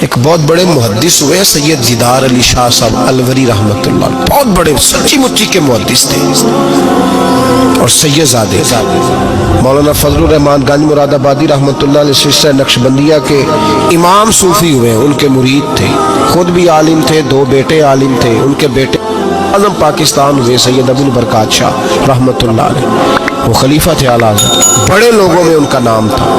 ایک بہت بڑے محدث ہوئے ہیں سید دیدار علی شاہ صاحب الوری رحمۃ اللہ علیہ، بہت بڑے سچی مچی کے محدث تھے، اور سید زادے مولانا فضل الرحمان گنج مراد آبادی رحمۃ اللہ علیہ سلسلہ نقشبندیہ کے امام صوفی ہوئے، ان کے مرید تھے، خود بھی عالم تھے، دو بیٹے عالم تھے، ان کے بیٹے اعظم پاکستان ہوئے سید ابو البرکات شاہ رحمۃ اللہ علیہ، وہ خلیفہ تھے اعلیٰ حضرت، بڑے لوگوں میں ان کا نام تھا۔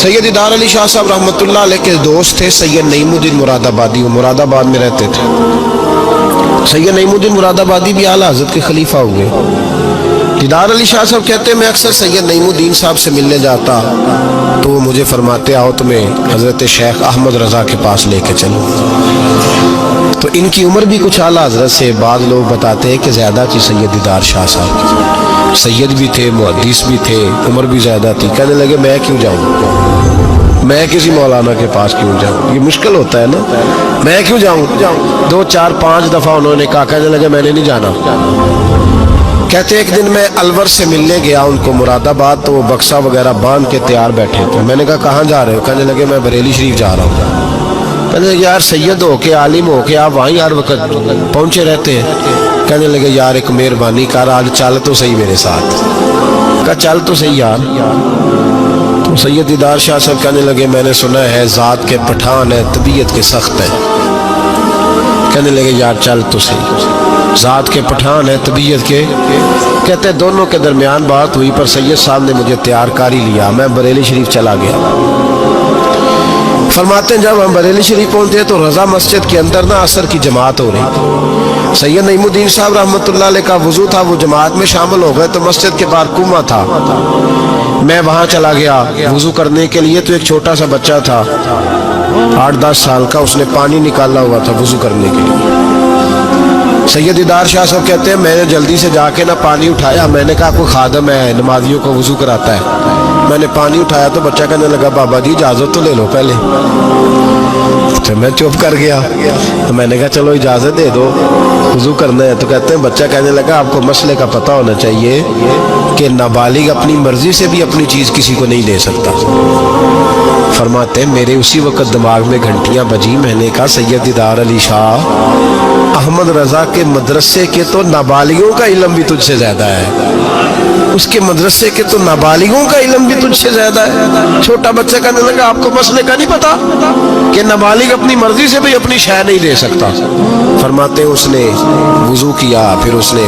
سید دیدار علی شاہ صاحب رحمۃ اللہ علیہ کے دوست تھے سید نعیم الدین مراد آبادی، وہ مراد آباد میں رہتے تھے۔ سید نعیم الدین مراد آبادی بھی اعلیٰ حضرت کے خلیفہ ہوئے۔ دیدار علی شاہ صاحب کہتے ہیں میں اکثر سید نعیم الدین صاحب سے ملنے جاتا تو وہ مجھے فرماتے آؤ تمہیں حضرت شیخ احمد رضا کے پاس لے کے چلو۔ تو ان کی عمر بھی کچھ اعلیٰ حضرت سے بعض لوگ بتاتے ہیں کہ زیادہ تھی سید دیدار شاہ صاحب، سید بھی تھے، محدث بھی تھے، عمر بھی زیادہ تھی۔ کہنے لگے میں کیوں جاؤں، میں کسی مولانا کے پاس کیوں جاؤں، یہ مشکل ہوتا ہے نا، میں کیوں جاؤں۔ 2 4 5 دفعہ انہوں نے کہا، کہنے لگے میں نے نہیں جانا۔ کہتے ایک دن میں الور سے ملنے گیا ان کو مراد آباد، تو وہ بکسہ وغیرہ باندھ کے تیار بیٹھے تھے۔ میں نے کہا کہاں جا رہے ہو؟ کہنے لگے میں بریلی شریف جا رہا ہوں۔ کہنے لگے یار سید ہو کے عالم ہو کے آپ وہیں ہر وقت پہنچے رہتے ہیں۔ کہنے لگے یار ایک مہربانی کر، آج چل تو صحیح میرے ساتھ۔ کہا چل تو صحیح یار۔ تو سید دیدار شاہ صاحب کہنے لگے میں نے سنا ہے ذات کے پٹھان ہے، طبیعت کے سخت ہے۔ کہنے لگے یار چل تو صحیح، ذات کے پٹھان ہے طبیعت کے۔ کہتے دونوں کے درمیان بات ہوئی، پر سید صاحب نے مجھے تیار کر ہی لیا، میں بریلی شریف چلا گیا۔ فرماتے ہیں جب ہم بریلی شریف پہنچے تو رضا مسجد کے اندر نا عصر کی جماعت ہو رہی۔ سید نعیم الدین صاحب رحمۃ اللہ علیہ کا وضو تھا، وہ جماعت میں شامل ہو گئے تو مسجد کے باہر کنواں تھا، میں وہاں چلا گیا وضو کرنے کے لیے۔ تو ایک چھوٹا سا بچہ تھا 8-10 سال کا، اس نے پانی نکالا ہوا تھا وضو کرنے کے لیے۔ سید دیدار شاہ صاحب کہتے ہیں میں نے جلدی سے جا کے نا پانی اٹھایا، میں نے کہا کوئی خادم ہے نمازیوں کو وضو کراتا ہے۔ میں نے پانی اٹھایا تو بچہ کہنے لگا بابا جی اجازت تو لے لو پہلے۔ تو میں چپ کر گیا، تو میں نے کہا چلو اجازت دے دو وضو کرنا ہے۔ تو کہتے ہیں بچہ کہنے لگا آپ کو مسئلے کا پتہ ہونا چاہیے کہ نابالغ اپنی مرضی سے بھی اپنی چیز کسی کو نہیں دے سکتا۔ فرماتے ہیں میرے اسی وقت دماغ میں گھنٹیاں بجی، میں نے کہا سید دیدار علی شاہ احمد رضا کے مدرسے کے تو نابالغوں کا علم بھی تجھ سے زیادہ ہے، اس کے مدرسے کے تو نابالغوں کا علم بھی تجھ سے زیادہ ہے۔ چھوٹا بچہ کہنے لگا آپ کو مسئلے کا نہیں پتا کہ نابالغ اپنی مرضی سے بھی اپنی شے نہیں دے سکتا۔ فرماتے ہیں اس نے وضو کیا، پھر اس نے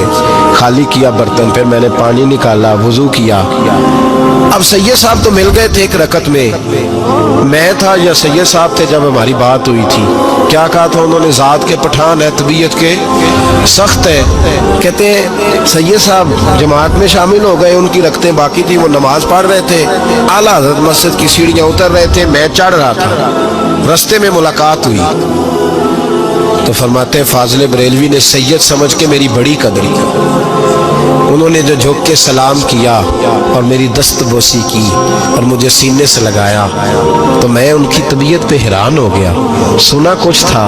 خالی کیا برتن، پھر میں نے پانی نکالا وضو کیا۔ اب سید صاحب تو مل گئے تھے ایک رکعت میں، میں تھا یا سید صاحب تھے جب ہماری بات ہوئی تھی، کیا کہا تھا انہوں نے؟ ذات کے پٹھان ہے طبیعت کے سخت ہے۔ کہتے ہیں سید صاحب جماعت میں شامل ہو گئے، ان کی رکعتیں باقی تھی، وہ نماز پڑھ رہے تھے، اعلیٰ حضرت مسجد کی سیڑھیاں اتر رہے تھے، میں چڑھ رہا تھا، رستے میں ملاقات ہوئی۔ تو فرماتے ہیں فاضل بریلوی نے سید سمجھ کے میری بڑی قدر کی، انہوں نے جو جھک کے سلام کیا اور میری دست بوسی کی اور مجھے سینے سے لگایا، تو میں ان کی طبیعت پہ حیران ہو گیا۔ سنا کچھ تھا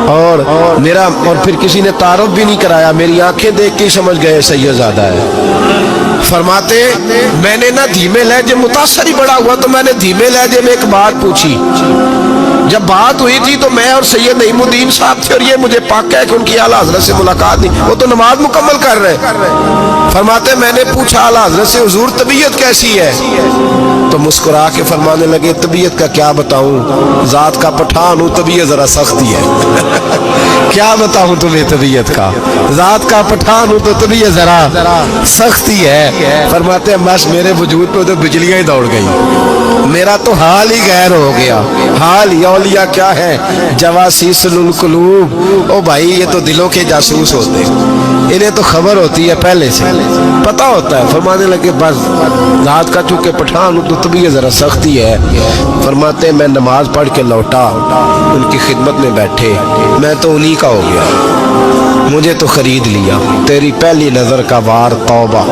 اور پھر کسی نے تعارف بھی نہیں کرایا، میری آنکھیں دیکھ کے سمجھ گئے سید زادہ ہے۔ فرماتے میں نے نا دھیمے لہجے، متاثر ہی بڑا ہوا تو میں نے دھیمے لہجے میں ایک بات پوچھی۔ جب بات ہوئی تھی تو میں اور سید نعیم الدین صاحب تھے، اور یہ مجھے پاکا ہے کہ ان کی اعلیٰ حضرت سے ملاقات نہیں، وہ تو نماز مکمل کر رہے۔ فرماتے میں نے پوچھا اعلیٰ حضرت سے حضور طبیعت کیسی ہے؟ تو مسکرا کے فرمانے لگے طبیعت کا کیا بتاؤں، ذات کا پٹھان ہوں، طبیعت ذرا سختی ہے۔ کیا بتاؤں تمہیں طبیعت کا، ذات کا پٹھان ہوں تو طبیعت ذرا سختی ہے۔ فرماتے ہیں بس میرے وجود پہ تو بجلیاں ہی دوڑ گئی، میرا تو حال ہی غیر ہو گیا۔ حال ہی اولیاء کیا ہے؟ جواسیس القلوب، او بھائی یہ تو دلوں کے جاسوس ہوتے ہیں، انہیں تو خبر ہوتی ہے پہلے سے، پتہ ہوتا ہے۔ فرمانے لگے بس ذات کا چونکہ پٹھان ہوں تو طبیعت ذرا سختی ہے۔ فرماتے ہیں میں نماز پڑھ کے لوٹا، ان کی خدمت میں بیٹھے، میں تو انہی کا ہو گیا، مجھے تو خرید لیا۔ تیری پہلی نظر کا وار توبہ،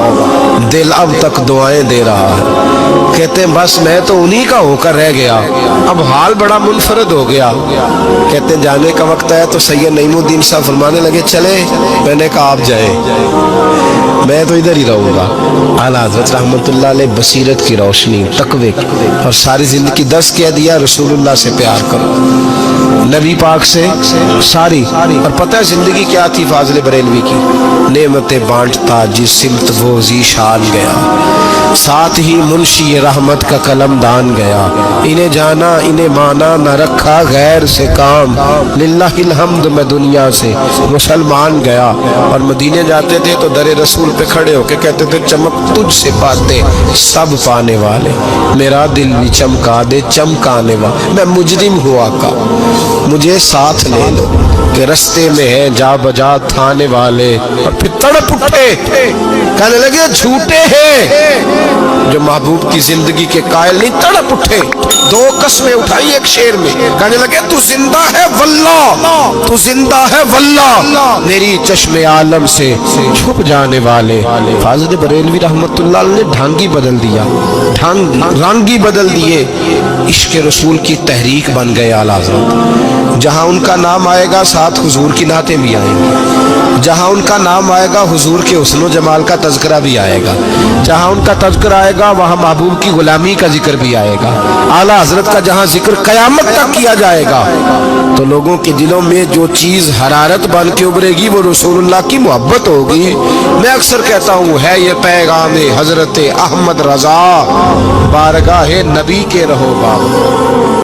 دل اب تک دعائیں دے رہا ہے، کہتے ہیں بس میں تو انہی کا ہو کر رہ گیا, اب حال بڑا منفرد ہو گیا. کہتے ہیں جانے کا وقت ہے تو سید نعیم الدین صاحب فرمانے لگے چلے. میں نے کہا آپ جائیں, میں تو ادھر ہی رہوں گا. اعلیٰ حضرت رحمت اللہ علیہ بصیرت کی روشنی, تقوی اور ساری زندگی دس کہہ دیا رسول اللہ سے پیار کرو, نبی پاک سے ساری. اور پتہ ہے زندگی کیا تھی فاضل بریلوی کی؟ نعمتیں بانٹتا جس سمت وہ ذیشان گیا, ساتھ ہی منشی رحمت کا قلم دان گیا. انہیں جانا انہیں مانا نہ رکھا غیر سے کام, للہ الحمد میں دنیا سے مسلمان گیا. اور مدینے جاتے تھے تو در رسول پہ کھڑے ہو کے کہتے تھے چمک تجھ سے پاتے سب پانے والے, میرا دل بھی چمکا دے چمکانے والا. میں مجرم ہوا کا مجھے ساتھ لے لو کہ رستے میں ہے جا بجا تھانے والے. اور پھر تڑپ اٹھے کہنے لگے جھوٹے ہیں جو محبوب کی زندگی کے قائل نہیں. تڑپ اٹھے, دو قسمیں اٹھائی ایک شعر میں, کہنے لگے تو زندہ ہے واللہ, تو زندہ ہے واللہ, میری چشم عالم سے چھپ جانے والے. فاضل بریلوی رحمت اللہ علیہ نے ڈھانگی بدل دیا, رانگی بدل دیے, عشق رسول کی تحریک بن گئے اعلیٰ حضرت. جہاں ان کا نام آئے گا ساتھ حضور کی نعتیں بھی آئیں گی, جہاں ان کا نام آئے گا حضور کے حسن و جمال کا تذکرہ بھی آئے گا, جہاں ان کا تذکرہ آئے گا وہاں محبوب کی غلامی کا ذکر بھی آئے گا. اعلیٰ حضرت کا جہاں ذکر قیامت تک کیا جائے گا تو لوگوں کے دلوں میں جو چیز حرارت بن کے ابھرے گی وہ رسول اللہ کی محبت ہوگی. میں اکثر کہتا ہوں ہے یہ پیغام حضرت احمد رضا, بارگاہ نبی کے رہو باب.